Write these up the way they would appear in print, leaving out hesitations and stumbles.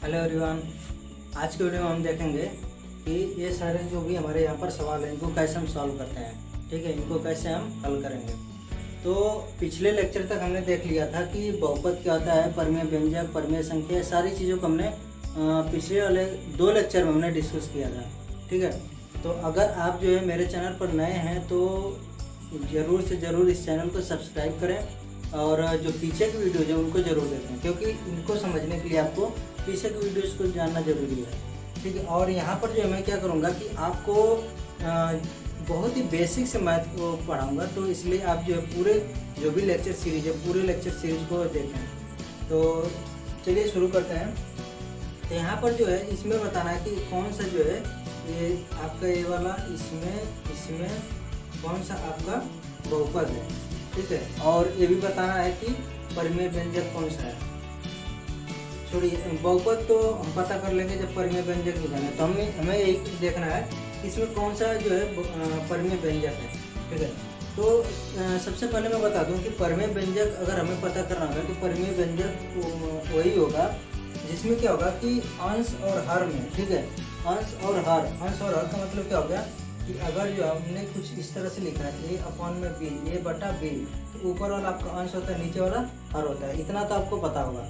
Hello everyone. आज के video में हम देखेंगे कि ये सारे जो भी हमारे यहाँ पर सवाल हैं इनको कैसे हम सॉल्व करते हैं। ठीक है, इनको कैसे हम हल करेंगे। तो पिछले लेक्चर तक हमने देख लिया था कि बहुपद क्या होता है, परिमेय व्यंजक, परिमेय संख्या, सारी चीज़ों को हमने पिछले वाले 2 लेक्चर में हमने डिस्कस किया था। ठीक है, तो अगर आप जो है मेरे चैनल पर नए हैं तो ज़रूर से ज़रूर इस चैनल को सब्सक्राइब करें और जो पीछे की वीडियो जो उनको ज़रूर देखें, क्योंकि इनको समझने के लिए आपको पीछे की वीडियोस को जानना जरूरी है। ठीक है, और यहाँ पर जो है मैं क्या करूँगा कि आपको बहुत ही बेसिक से मैथ को पढ़ाऊँगा, तो इसलिए आप जो है पूरे जो भी लेक्चर सीरीज है पूरे लेक्चर सीरीज को देखें। तो चलिए शुरू करते हैं। तो यहाँ पर जो है इसमें बताना है कि कौन सा जो है ये आपका ये वाला इसमें कौन सा आपका बहुपद है। ठीक है, और ये भी बताना है कि परिमेय व्यंजक कौन सा है। छोड़िए, बहुपद तो हम पता कर लेंगे जब परिमेय व्यंजक निकालेंगे, तो हमें एक देखना है कि इसमें कौन सा जो है परिमेय व्यंजक है। ठीक है, तो सबसे पहले मैं बता दूं कि परिमेय व्यंजक अगर हमें पता करना होगा तो परिमेय व्यंजक वही होगा जिसमें क्या होगा कि अंश और हर में। ठीक है, अंश और हर का मतलब क्या हो गया कि अगर जो हमने कुछ इस तरह से लिखा है a/b, a/b, तो ऊपर वाला आपका अंश होता है, नीचे वाला हर होता है। इतना तो आपको पता होगा।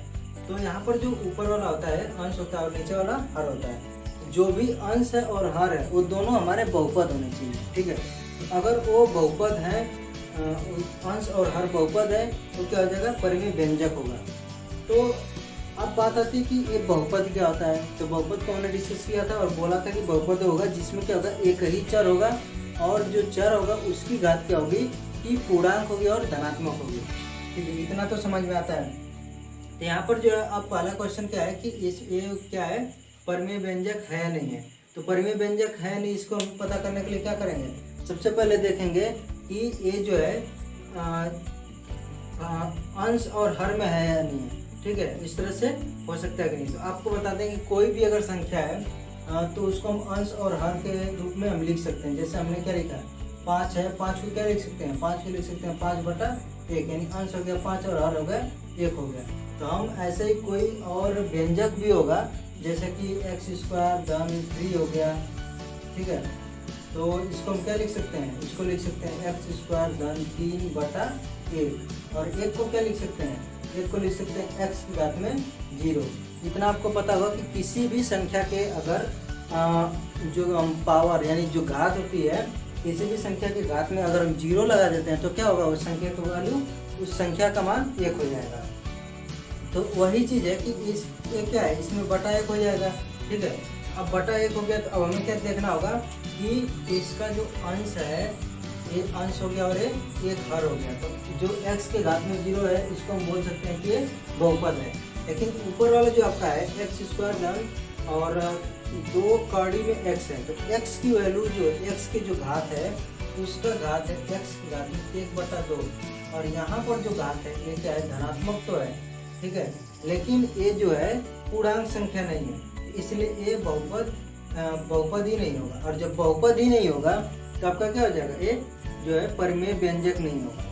तो यहाँ पर जो ऊपर वाला होता है अंश होता है और नीचे वाला हर होता है। जो भी अंश है और हर है वो दोनों हमारे बहुपद होने चाहिए। ठीक है, तो अगर वो बहुपद है, अंश और हर बहुपद है, तो क्या हो जाएगा, परिमेय व्यंजक होगा। तो अब बात आती है कि ये बहुपद क्या होता है। तो बहुपद को हमने डिस्कस किया था और बोला था कि बहुपद होगा जिसमें क्या होगा, एक ही चर होगा और जो चर होगा उसकी घात क्या होगी कि पूर्णांक होगी और धनात्मक होगी। ठीक है, इतना तो समझ में आता है। तो यहाँ पर जो है अब पहला क्वेश्चन क्या है कि ये क्या है, परिमेय व्यंजक है या नहीं है। तो परिमेय व्यंजक है नहीं, इसको हम पता करने के लिए क्या करेंगे, सबसे पहले देखेंगे कि ये जो है अंश और हर में है या नहीं है। ठीक है, इस तरह से हो सकता है कि नहीं। तो आपको बता दें कि कोई भी अगर संख्या है तो उसको हम अंश और हर के रूप में हम लिख सकते हैं। जैसे हमने क्या लिखा है, 5 है, 5 को क्या लिख सकते हैं, 5 को लिख सकते हैं 5/1, यानी अंश हो गया 5 और हर हो गया 1 हो गया। तो हम ऐसे ही कोई और व्यंजक भी होगा जैसे कि x² धन 3 हो गया। ठीक है, तो इसको हम क्या लिख सकते हैं, इसको लिख सकते हैं x² धन 3/1, और 1 को क्या लिख सकते हैं, 1 को लिख सकते हैं x की घात में 0। इतना आपको पता होगा कि किसी भी संख्या के अगर जो हम पावर यानी जो घात होती है, किसी भी संख्या की घात में अगर हम 0 लगा देते हैं तो क्या होगा, उस संख्या का वैल्यू, उस संख्या का मान 1 हो जाएगा। तो वही चीज़ है कि ये क्या है, इसमें बटा 1 हो जाएगा। ठीक है, अब बटा 1 हो गया तो अब हमें क्या देखना होगा कि इसका जो अंश है ये अंश हो गया और एक हर हो गया। तो जो x के घात में 0 है इसको हम बोल सकते हैं कि ये बहुपद है। लेकिन ऊपर वाला जो आपका है x² धन और 2 कड़ी में x है, तो x की वैल्यू जो x की जो घात है उसका घात है x की घात में 1/2, और यहाँ पर जो घात है ये क्या है, धनात्मक तो है। ठीक है, लेकिन ये जो है पूर्णांक संख्या नहीं है, इसलिए ये बहुपद ही नहीं होगा। और जब बहुपद ही नहीं होगा तो आपका क्या हो जाएगा, ये जो है परिमेय व्यंजक नहीं होगा।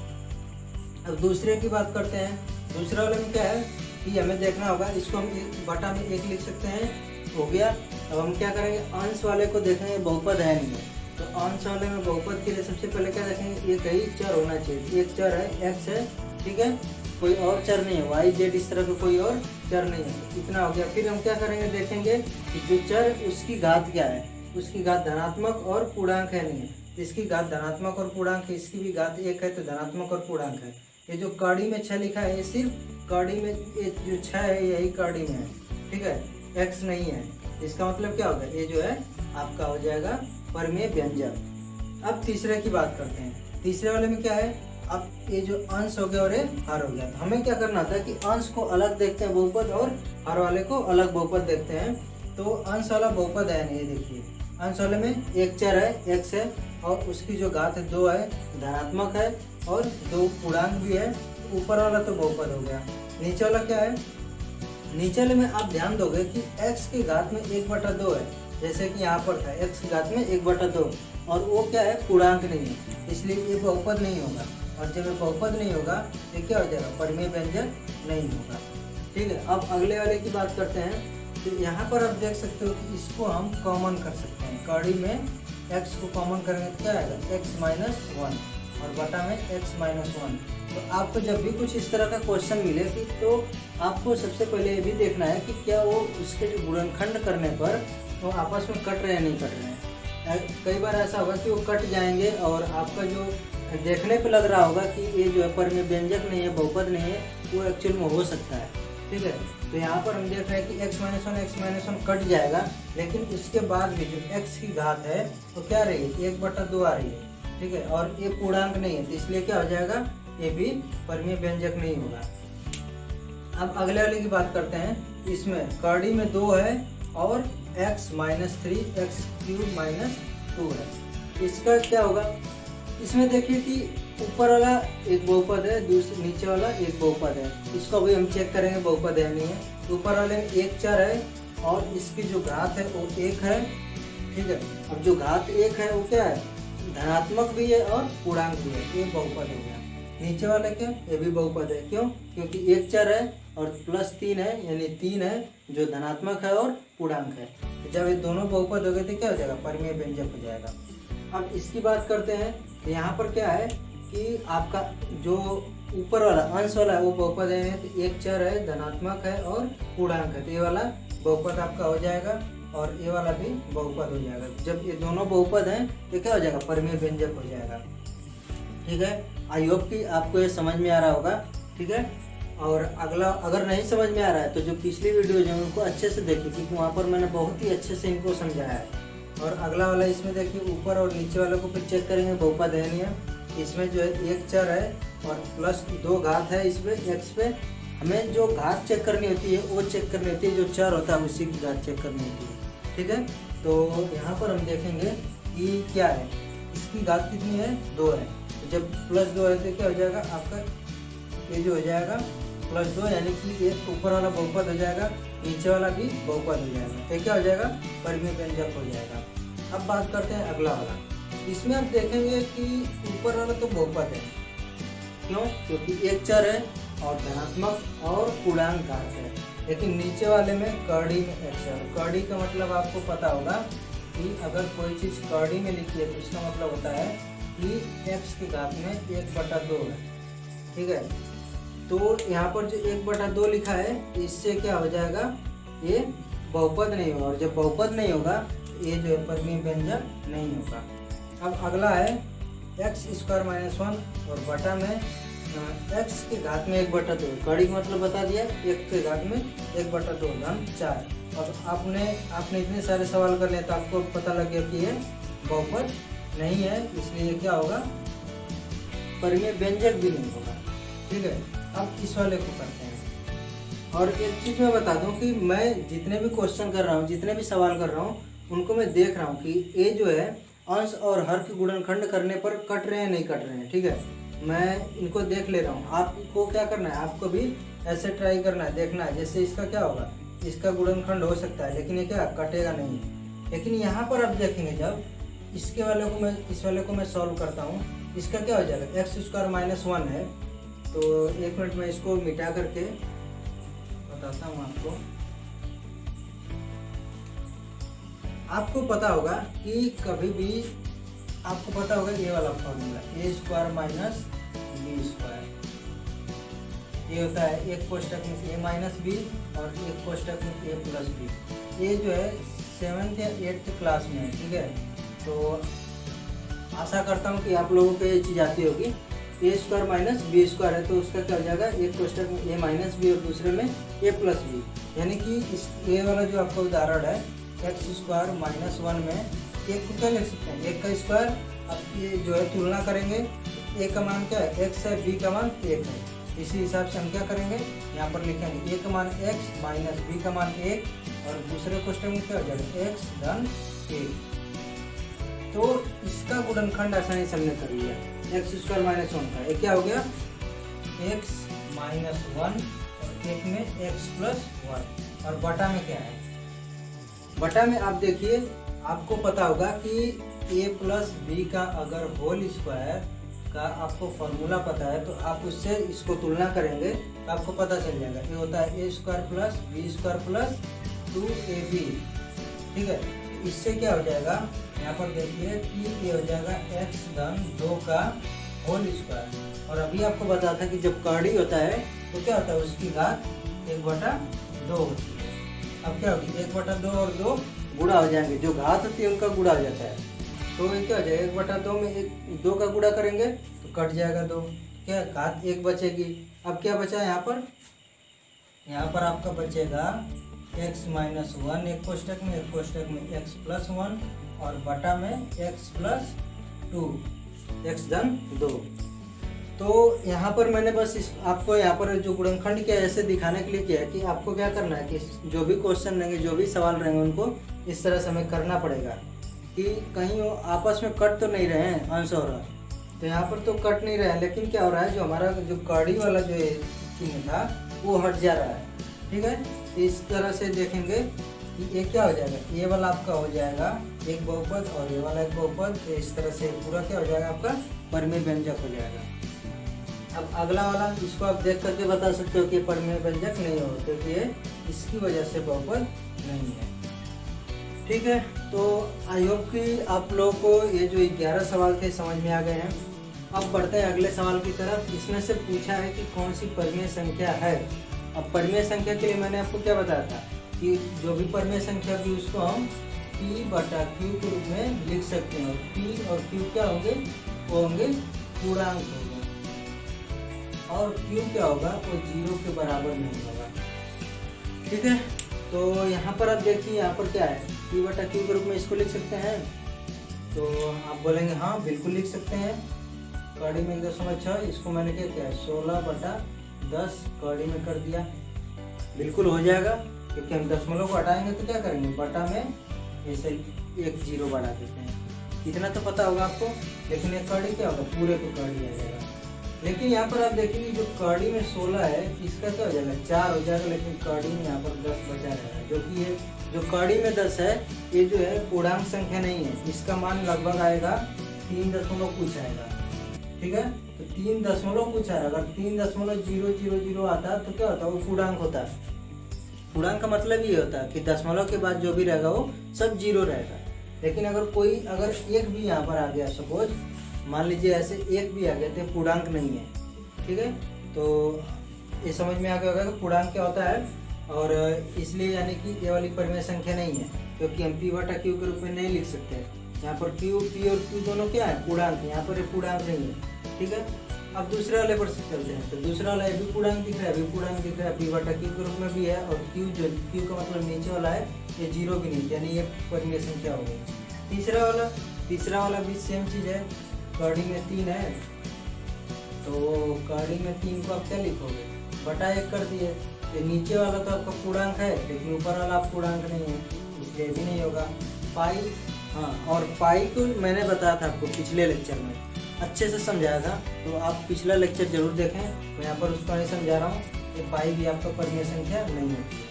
अब दूसरे की बात करते हैं। दूसरा वाले में क्या है कि हमें देखना होगा, इसको हम 1/1 लिख सकते हैं, हो गया। अब हम क्या करेंगे, अंश वाले को देखेंगे बहुपद है नहीं है। तो अंश वाले में बहुपद के लिए सबसे पहले क्या देखेंगे, एक ही चर होना चाहिए। एक चर है x है, ठीक है, कोई और चर नहीं है, y z इस तरह का कोई और चर नहीं है। इतना हो गया। फिर हम क्या करेंगे, देखेंगे कि जो चर उसकी घात क्या है, उसकी घात धनात्मक और पूर्णांक है नहीं है। इसकी घात धनात्मक और पूर्णांक है, इसकी भी घात 1 है तो धनात्मक और पूर्णांक है। ये जो कड़ी में 6 लिखा है ये सिर्फ कड़ी में, ये जो 6 है यही कड़ी में है। ठीक है, x नहीं है। इसका मतलब क्या होगा, ये जो है आपका हो जाएगा परिमेय व्यंजक। अब तीसरे की बात करते हैं। तीसरे वाले में क्या है, अब ये जो अंश हो गया और ये हर हो गया। तो हमें क्या करना था कि अंश को अलग देखते हैं बहुपद और हर वाले को अलग बहुपद देखते हैं। तो अंश वाला बहुपद है नहीं, ये देखिए अंश वाले में एक चर है x है और उसकी जो घात है 2 है, धनात्मक है, और 2 पूर्णांक भी है। ऊपर वाला तो बहुपद हो गया। नीचे वाला क्या है, नीचे वाले में आप ध्यान दोगे कि x की घात में 1/2 है, जैसे कि यहाँ पर था x की घात में 1/2, और वो क्या है, पूर्णांक नहीं है, इसलिए ये बहुपद नहीं होगा। और जब ये बहुपद नहीं होगा तो क्या हो जाएगा, परिमेय व्यंजक नहीं होगा। ठीक है, अब अगले वाले की बात करते हैं। तो यहाँ पर आप देख सकते हो कि इसको हम कॉमन कर सकते हैं। कड़ी में x को कॉमन करेंगे तो क्या आएगा, x माइनस 1 और बटा में x माइनस 1। तो आपको जब भी कुछ इस तरह का क्वेश्चन मिले कि तो आपको सबसे पहले ये भी देखना है कि क्या वो उसके गुणनखंड करने पर वो आपस में कट रहे हैं नहीं कट रहे हैं। कई बार ऐसा होगा कि वो कट जाएंगे और आपका जो देखने पे लग रहा होगा कि ये जो है परिमेय व्यंजक नहीं है, बहुपद नहीं है, वो एक्चुअल में हो सकता है। ठीक है, तो यहाँ पर हम देख रहे हैं कि x माइनस 1 कट जाएगा, लेकिन उसके बाद भी जो x की घात है वो क्या रही है, 1/2 आ रही है। ठीक है, और ये पूर्णांक नहीं है, तो इसलिए क्या हो जाएगा, ये भी परिमेय व्यंजक नहीं होगा। अब अगले वाले की बात करते हैं। इसमें कड़ी में 2 है और x माइनस 3 x³ माइनस 2 है। इसका क्या होगा, इसमें देखिए कि ऊपर वाला एक बहुपद है, दूसरे नीचे वाला एक बहुपद है। इसको अभी हम चेक करेंगे बहुपद है नहीं है। ऊपर वाले में 1 चर है और इसकी जो घात है वो 1 है। ठीक है, अब जो घात 1 है वो क्या है, धनात्मक भी है और पूर्णांक भी है, ये बहुपद हो गया। नीचे वाला क्या, ये भी बहुपद है। क्यों, क्योंकि 1 चर है और प्लस 3 है, यानी 3 है जो धनात्मक है और पूर्णांक है। तो जब ये दोनों बहुपद हो गए तो क्या हो जाएगा, परिमेय व्यंजक हो जाएगा। अब इसकी बात करते हैं। यहाँ पर क्या है कि आपका जो ऊपर वाला अंश वाला है वो बहुपद है, तो 1 चर है, धनात्मक है और पूर्णांक है, तो ये वाला बहुपद आपका हो जाएगा और ये वाला भी बहुपद हो जाएगा। जब ये दोनों बहुपद हैं तो क्या हो जाएगा, परिमेय व्यंजक हो जाएगा। ठीक है, आई होप कि आपको ये समझ में आ रहा होगा। ठीक है, और अगला अगर नहीं समझ में आ रहा है तो जो पिछली वीडियोज हैं उनको अच्छे से देखिए, क्योंकि वहाँ पर मैंने बहुत ही अच्छे से इनको समझाया है। और अगला वाला इसमें देखिए ऊपर और नीचे वालों को फिर चेक करेंगे, बहुपद है नहीं है। इसमें जो है 1 चर है और प्लस 2 घात है, इसमें x पे हमें जो घात चेक करनी होती है वो चेक करनी होती है, जो चर होता है उसी की घात चेक करनी होती है। ठीक है, तो यहाँ पर हम देखेंगे कि क्या है, इसकी घात कितनी है, 2 है। तो जब प्लस 2 है तो क्या हो जाएगा आपका, ये जो हो जाएगा +2, यानी कि एक ऊपर वाला बहुपद हो जाएगा, नीचे वाला भी बहुपद हो जाएगा, तो क्या हो जाएगा, परिमेय व्यंजक हो जाएगा। अब बात करते हैं अगला वाला। इसमें आप देखेंगे कि ऊपर वाला तो बहुपद है। क्यों, क्योंकि 1 चर है और धनात्मक और पूर्णांक घात है। लेकिन नीचे वाले में कड़ी में x है। कड़ी का मतलब आपको पता होगा कि अगर कोई चीज़ कड़ी में लिखी है तो इसका मतलब होता है कि x की घात में 1/2 है। ठीक है, तो यहाँ पर जो 1/2 लिखा है इससे क्या हो जाएगा, ये बहुपद नहीं होगा, और जब बहुपद नहीं होगा ये जो है परिमेय व्यंजक नहीं होगा। अब अगला है x² माइनस 1 और बटा में x की घात में 1/2। कड़ी का मतलब बता दिया, 1 की घात में 1/2 धन 4। अब आपने इतने सारे सवाल कर लिए तो आपको पता लग गया कि ये बहुपद नहीं है, इसलिए क्या होगा, परिमेय व्यंजक भी नहीं होगा। ठीक है, अब इस वाले को करते हैं। और एक चीज़ मैं बता दूं कि मैं जितने भी क्वेश्चन कर रहा हूँ, जितने भी सवाल कर रहा हूँ, उनको मैं देख रहा हूँ कि ये जो है अंश और हर के गुणनखंड करने पर कट रहे हैं नहीं कट रहे हैं। ठीक है, मैं इनको देख ले रहा हूँ। आपको क्या करना है, आपको भी ऐसे ट्राई करना है, देखना है। जैसे इसका क्या होगा, इसका गुणनखंड हो सकता है लेकिन ये क्या कटेगा नहीं। लेकिन यहाँ पर आप देखेंगे जब इस वाले को मैं सॉल्व करता हूँ, इसका क्या हो जाएगा, x² माइनस 1 है। तो 1 मिनट में इसको मिटा करके बताता हूँ आपको। आपको पता होगा कि कभी भी आपको पता होगा ये वाला फॉर्मूला, a² माइनस b²। ये होता है एक कोष्टक में a माइनस बी और एक कोष्टक में a प्लस बी। ये जो है 7th या 8th क्लास में है। ठीक है, तो आशा करता हूँ कि आप लोगों को ये चीज़ आती होगी। a² माइनस b² है तो उसका क्या हो जाएगा, एक कोष्टक में a माइनस बी और दूसरे में a प्लस बी। यानी कि इस ये वाला जो आपका उदाहरण है x² माइनस 1 में एक को क्या लिख सकते हैं, 1 का स्क्वायर। अब ये जो है तुलना करेंगे, a का मान क्या है, x है, b का मान 1 है। इसी हिसाब से हम क्या करेंगे, यहाँ पर लिखेंगे a का मान x माइनस b का मान 1 और दूसरे क्वेश्चन में क्या हो जाएगा, x धन 1। तो इसका गुणनखंड आसानी से हमने कर लिया, x² माइनस 1 का। ये क्या हो गया, x माइनस 1 और एक में x प्लस 1। और बटा में क्या है, बटा में आप देखिए, आपको पता होगा कि a प्लस बी का अगर होल स्क्वायर का आपको फॉर्मूला पता है तो आप उससे इसको तुलना करेंगे तो आपको पता चल जाएगा। ये होता है a² plus b² plus 2ab, ठीक है। इससे क्या हो जाएगा, यहाँ पर देखिए कि ये हो जाएगा x धन 2 का होल स्क्वायर। और अभी आपको बताया था कि जब कड़ी होता है तो क्या होता है, उसकी घात 1/2 होती है। अब क्या होगी, 1/2 और 2 गुणा हो जाएंगे, जो घात होती है उनका गुणा हो जाता है। तो ये क्या हो जाएगा, 1/2 में 2 का गुणा करेंगे तो कट जाएगा 2, क्या घात 1 बचेगी। अब क्या बचा है यहाँ पर आपका बचेगा x - 1 एक कोष्टक में x + 1 और बटा में x + 2 x धन 2। तो यहाँ पर मैंने बस आपको यहाँ पर जो गुणनखंड किया है ऐसे दिखाने के लिए किया है कि आपको क्या करना है कि जो भी क्वेश्चन रहेंगे, जो भी सवाल रहेंगे, उनको इस तरह से हमें करना पड़ेगा कि कहीं वो आपस में कट तो नहीं रहे हैं अंश और हर। तो यहाँ पर तो कट नहीं रहे हैं, लेकिन क्या हो रहा है, जो हमारा जो कड़ी वाला जो चिन्ह था वो हट जा रहा है, ठीक है। तो इस तरह से देखेंगे कि ये क्या हो जाएगा, ये वाला आपका हो जाएगा एक बहुपद और ये वाला एक बहुपद। तो इस तरह से पूरा क्या हो जाएगा, आपका परिमेय व्यंजक हो जाएगा। अब अगला वाला, इसको आप देख करके बता सकते हो कि परिमेय व्यंजक नहीं हो, क्योंकि ये इसकी वजह से बहुपद नहीं है, ठीक है। तो आई होप कि आप लोगों को ये जो 11 सवाल थे समझ में आ गए हैं। अब बढ़ते हैं अगले सवाल की तरफ। इसमें से पूछा है कि कौन सी परिमेय संख्या है। अब परिमेय संख्या के लिए मैंने आपको क्या बताया था कि जो भी परिमेय संख्या भी उसको हम P/Q के रूप में लिख सकते हैं। और P और Q क्या होंगे, वो होंगे पूर्णांक होंगे, और Q क्या होगा, वो 0 के बराबर नहीं होगा, ठीक है। तो यहाँ पर आप देखिए, यहाँ पर क्या है, P/Q के रूप में इसको लिख सकते हैं। तो आप बोलेंगे हाँ बिल्कुल लिख सकते हैं। कड़ी में 1.6, इसको मैंने क्या किया है 16/10 कड़ी में कर दिया, बिल्कुल हो जाएगा। क्योंकि हम दशमलव को हटाएंगे तो क्या करेंगे, बटा में ऐसे एक 0 बढ़ा देते हैं। इतना तो पता होगा आपको, लेकिन ये कड़ी क्या होगा, पूरे को कड़ी आ जाएगा। लेकिन यहाँ पर आप देखेंगे जो कड़ी में 16 है, इसका क्या हो जाएगा 4 हो जाएगा, लेकिन कड़ी में यहाँ पर 10 बचा रहेगा। जो कि ये जो कड़ी में 10 है, ये जो है पूर्णांक संख्या नहीं है, इसका मान लगभग आएगा 3 दशमलव कुछ आएगा, ठीक है। तो 3 दशमलव कुछ आएगा। अगर 3.000 आता तो क्या होता है, वो पूर्णांक होता है। पूर्णांक का मतलब ये होता है कि दशमलव के बाद जो भी रहेगा वो सब 0 रहेगा। लेकिन अगर एक भी यहाँ पर आ गया, सपोज मान लीजिए ऐसे एक भी आ गया, तो पूर्णांक नहीं है, ठीक है। तो ये समझ में आ गया होगा कि पूर्णांक क्या होता है। और इसलिए यानी कि ये वाली परिमेय संख्या नहीं है, क्योंकि हम P/Q के रूप में नहीं लिख सकते हैं। यहाँ पर P और Q दोनों क्या है, पूर्णांक। यहाँ पर ये पूर्णांक नहीं है, ठीक है। अब दूसरे वाले पर चलते हैं। तो दूसरा वाला ये भी पूर्णांक दिख रहा है, P/Q के रूप में भी है। और Q का मतलब नीचे वाला है, ये 0 भी नहीं, यानी ये परिमेय संख्या हो गई। तीसरा वाला भी सेम चीज़ है। कड़ी में 3 है, तो कड़ी में 3 को आप क्या लिखोगे, बटा 1 कर दिए। ये नीचे वाला तो आपका पूर्णांक है, लेकिन ऊपर वाला आप पूर्णांक नहीं है, इसलिए भी नहीं होगा। पाई, हाँ, और पाई को मैंने बताया था आपको पिछले लेक्चर में, अच्छे से समझाया था। तो आप पिछला लेक्चर जरूर देखें, मैं यहाँ पर उसको नहीं समझा रहा हूँ। ये पाई भी आपका परिमेय संख्या नहीं होती है,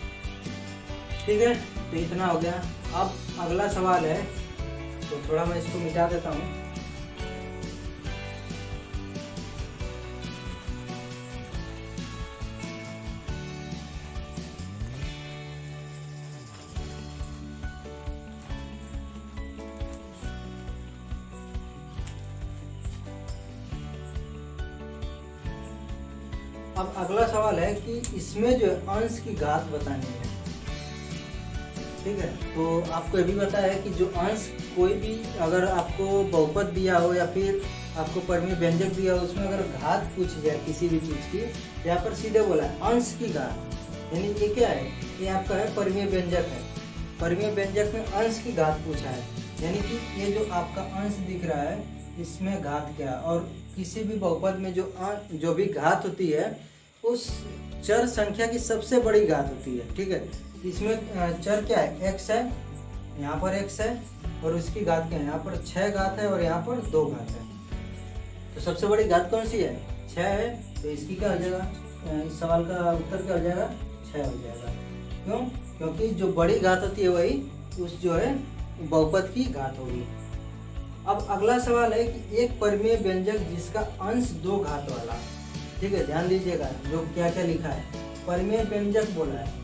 ठीक है। तो इतना हो गया। अब अगला सवाल है, तो थोड़ा मैं इसको मिटा देता हूँ। अब अगला सवाल है कि इसमें जो अंश की घात बतानी है, ठीक है। तो आपको ये भी पता है कि जो अंश, कोई भी अगर आपको बहुपद दिया हो या फिर आपको परिमेय व्यंजक दिया हो, उसमें अगर घात पूछी जाए किसी भी चीज़ की, यहाँ पर सीधे बोला है अंश की घात, यानी ये क्या है, ये आपका है परिमेय व्यंजक है। परिमेय व्यंजक में अंश की घात पूछा है, यानी कि ये जो आपका अंश दिख रहा है, इसमें घात क्या। और किसी भी बहुपद में जो भी घात होती है, उस चर संख्या की सबसे बड़ी घात होती है, ठीक है। इसमें चर क्या है, x है, यहाँ पर x है, और उसकी घात क्या है, यहाँ पर 6 घात है और यहाँ पर 2 घात है। तो सबसे बड़ी घात कौन सी है, 6 है। तो इसकी क्या हो जाएगा, इस सवाल का उत्तर क्या हो जाएगा, 6 हो जाएगा। क्यों, क्योंकि जो बड़ी घात होती है वही उस जो है बहुपद की घात होगी। अब अगला सवाल है कि एक परिमेय व्यंजक जिसका अंश 2 घात वाला, ठीक है। ध्यान दीजिएगा जो क्या क्या लिखा है, परिमेय व्यंजक बोला है।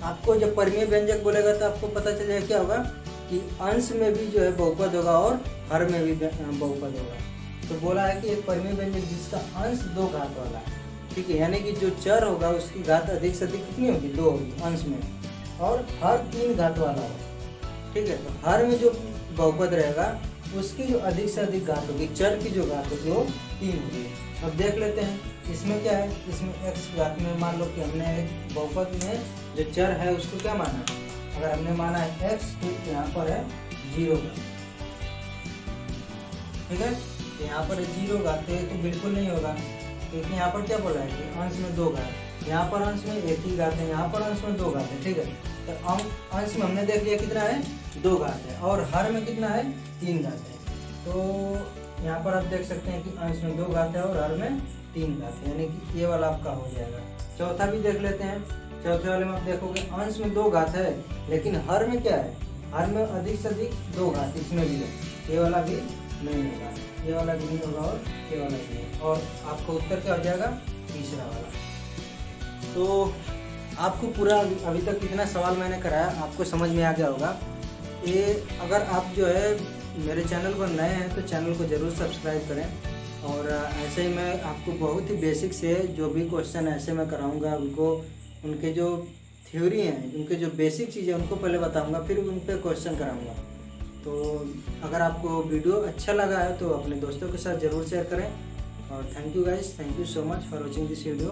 आपको जब परिमेय व्यंजक बोलेगा तो आपको पता चल जाएगा क्या होगा कि अंश में भी जो है बहुपद होगा और हर में भी बहुपद होगा। तो बोला है कि एक परिमेय व्यंजक जिसका अंश 2 घात वाला है, ठीक है, यानी कि जो चर होगा उसकी घात अधिक से अधिक कितनी होगी, 2 होगी अंश में, और हर 3 घात वाला होगा, ठीक है। तो हर में जो बहुपद रहेगा उसकी जो अधिक से अधिक घात होगी, चर की जो घात होगी वो 3 होगी। अब देख लेते हैं इसमें क्या है, इसमें x घात में मान लो कि हमने एक बहुपद में जो चर है उसको क्या माना है, अगर हमने माना है x तो यहाँ पर है 0 घात, ठीक है। तो यहाँ पर 0 घात तो बिल्कुल नहीं होगा, क्योंकि यहाँ पर क्या बोला है कि अंश में 2 घात, यहाँ पर अंश में 1 ही घात है, यहाँ पर अंश में 2 घात है, ठीक है। तो अंश में हमने देख लिया कितना है, 2 घात है, और हर में कितना है, 3 घात है। तो यहाँ पर आप देख सकते हैं कि अंश में 2 घात है और हर में 3 घात है, यानी कि ये वाला आपका हो जाएगा। चौथा भी देख लेते हैं, चौथे वाले में आप देखोगे अंश में 2 घात है, लेकिन हर में क्या है, हर में अधिक से अधिक 2 घात, इसमें भी है, ये वाला भी नहीं होगा, ये वाला भी नहीं होगा, और ये वाला भी नहीं, और आपका उत्तर क्या हो जाएगा, तीसरा वाला। तो आपको पूरा अभी तक कितना सवाल मैंने कराया आपको समझ में आ गया होगा। ये अगर आप जो है मेरे चैनल पर नए हैं तो चैनल को ज़रूर सब्सक्राइब करें, और ऐसे ही मैं आपको बहुत ही बेसिक से जो भी क्वेश्चन ऐसे मैं कराऊंगा, उनके जो थ्योरी हैं, उनके जो बेसिक चीज़ें उनको पहले बताऊंगा, फिर उन पर क्वेश्चन कराऊंगा। तो अगर आपको वीडियो अच्छा लगा है तो अपने दोस्तों के साथ ज़रूर शेयर करें, और thank you guys, thank you so much for watching this video.